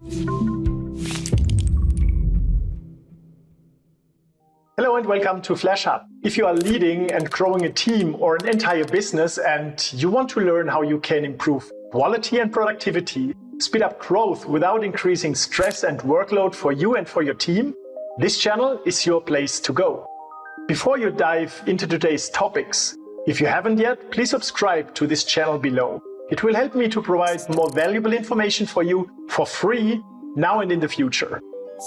Hello and welcome to FlashHub. If you are leading and growing a team or an entire business and you want to learn how you can improve quality and productivity, speed up growth without increasing stress and workload for you and for your team, this channel is your place to go. Before you dive into today's topics, if you haven't yet, please subscribe to this channel below. It will help me to provide more valuable information for you for free now and in the future.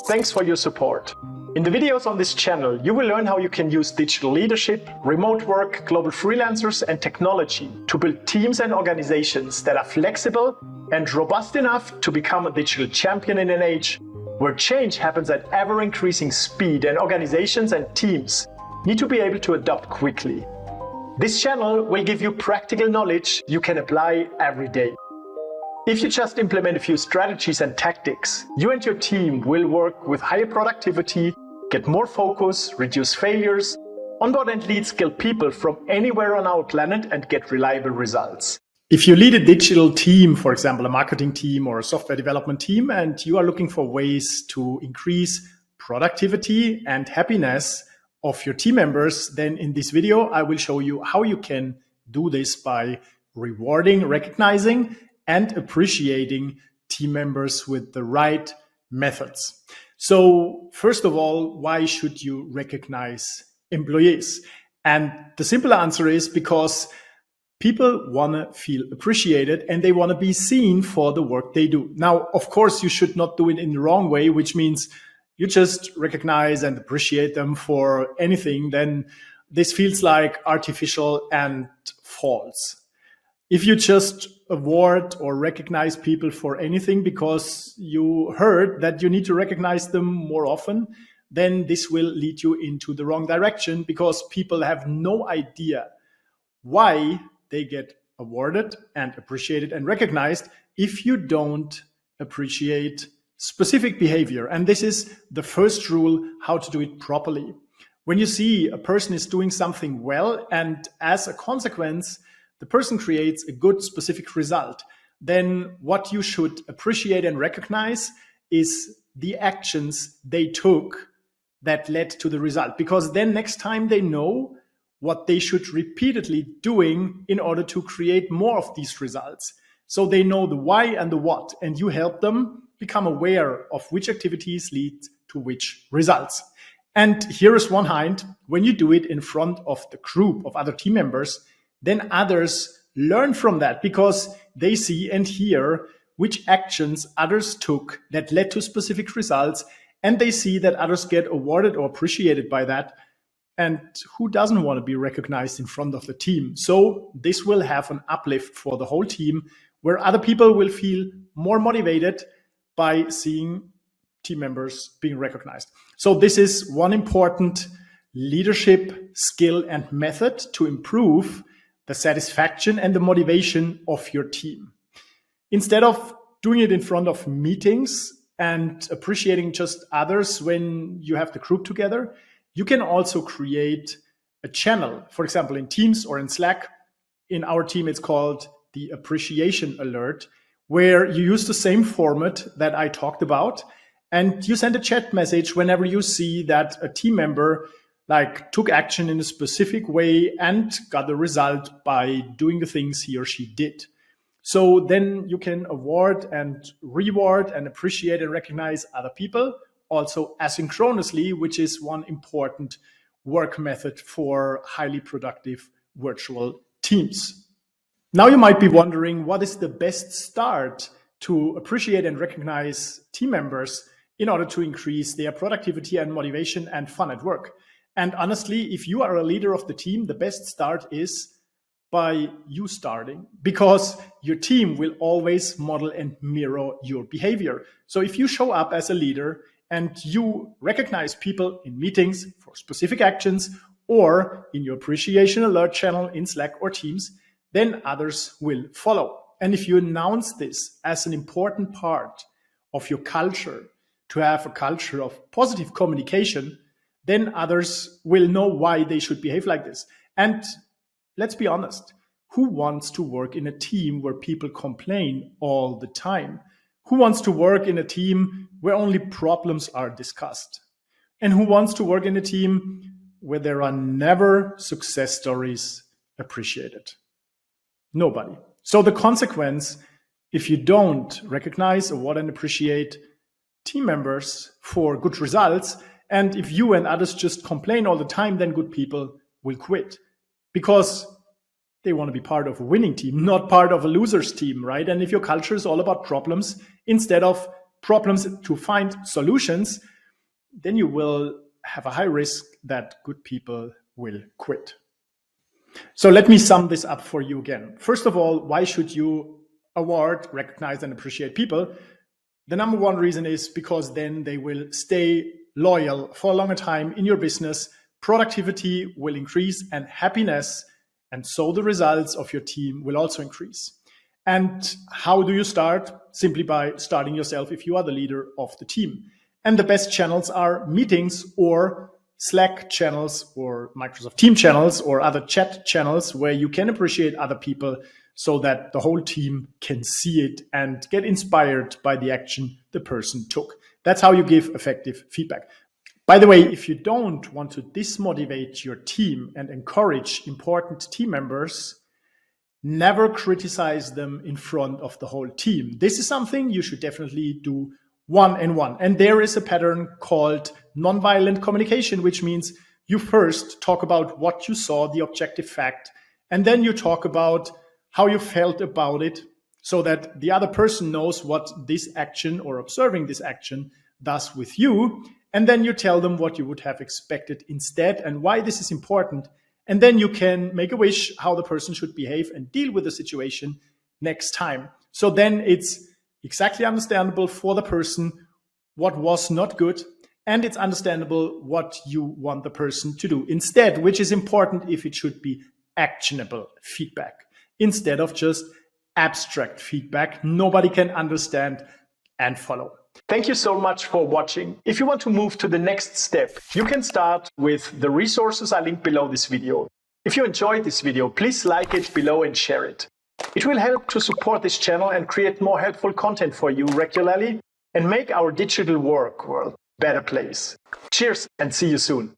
Thanks for your support. In the videos on this channel, you will learn how you can use digital leadership, remote work, global freelancers, and technology to build teams and organizations that are flexible and robust enough to become a digital champion in an age where change happens at ever-increasing speed and organizations and teams need to be able to adapt quickly. This channel will give you practical knowledge you can apply every day. If you just implement a few strategies and tactics, you and your team will work with higher productivity, get more focus, reduce failures, onboard and lead skilled people from anywhere on our planet, and get reliable results. If you lead a digital team, for example, a marketing team or a software development team, and you are looking for ways to increase productivity and happiness of your team members, then in this video, I will show you how you can do this by rewarding, recognizing, and appreciating team members with the right methods. So first of all, why should you recognize employees? And the simple answer is because people want to feel appreciated and they want to be seen for the work they do. Now, of course, you should not do it in the wrong way, which means you just recognize and appreciate them for anything. Then this feels like artificial and false. If you just award or recognize people for anything because you heard that you need to recognize them more often, then this will lead you into the wrong direction because people have no idea why they get awarded and appreciated and recognized if you don't appreciate specific behavior. And this is the first rule, how to do it properly. When you see a person is doing something well and as a consequence, the person creates a good specific result, then what you should appreciate and recognize is the actions they took that led to the result. Because then next time they know what they should repeatedly doing in order to create more of these results. So they know the why and the what, and you help them become aware of which activities lead to which results. And here is one hint: when you do it in front of the group of other team members, then others learn from that because they see and hear which actions others took that led to specific results, and they see that others get awarded or appreciated by that. And who doesn't want to be recognized in front of the team? So this will have an uplift for the whole team where other people will feel more motivated by seeing team members being recognized. So this is one important leadership skill and method to improve the satisfaction and the motivation of your team. Instead of doing it in front of meetings and appreciating just others when you have the group together, you can also create a channel, for example, in Teams or in Slack. In our team, it's called the Appreciation Alert, where you use the same format that I talked about, and you send a chat message whenever you see that a team member took action in a specific way and got the result by doing the things he or she did. So then you can award and reward and appreciate and recognize other people also asynchronously, which is one important work method for highly productive virtual teams. Now you might be wondering, what is the best start to appreciate and recognize team members in order to increase their productivity and motivation and fun at work? And honestly, if you are a leader of the team, the best start is by you starting, because your team will always model and mirror your behavior. So if you show up as a leader and you recognize people in meetings for specific actions or in your appreciation alert channel in Slack or Teams, then others will follow. And if you announce this as an important part of your culture, to have a culture of positive communication, then others will know why they should behave like this. And let's be honest, who wants to work in a team where people complain all the time? Who wants to work in a team where only problems are discussed? And who wants to work in a team where there are never success stories appreciated? Nobody. So the consequence, if you don't recognize, award, and appreciate team members for good results, and if you and others just complain all the time, then good people will quit because they want to be part of a winning team, not part of a loser's team, right? And if your culture is all about problems instead of problems to find solutions, then you will have a high risk that good people will quit. So let me sum this up for you again. First of all, why should you award, recognize, and appreciate people? The number one reason is because then they will stay loyal for a longer time in your business, productivity will increase, and happiness, and so the results of your team will also increase. And how do you start? Simply by starting yourself if you are the leader of the team. And the best channels are meetings or Slack channels or Microsoft Team channels or other chat channels where you can appreciate other people so that the whole team can see it and get inspired by the action the person took. That's how you give effective feedback. By the way, if you don't want to dismotivate your team and encourage important team members, never criticize them in front of the whole team. This is something you should definitely do one-on-one. And there is a pattern called nonviolent communication, which means you first talk about what you saw, the objective fact, and then you talk about how you felt about it so that the other person knows what this action or observing this action does with you. And then you tell them what you would have expected instead and why this is important. And then you can make a wish how the person should behave and deal with the situation next time. So then it's exactly understandable for the person what was not good, and it's understandable what you want the person to do instead, which is important if it should be actionable feedback instead of just abstract feedback nobody can understand and follow. Thank you so much for watching. If you want to move to the next step, you can start with the resources I linked below this video. If you enjoyed this video, please like it below and share it. It will help to support this channel and create more helpful content for you regularly and make our digital work world a better place. Cheers and see you soon.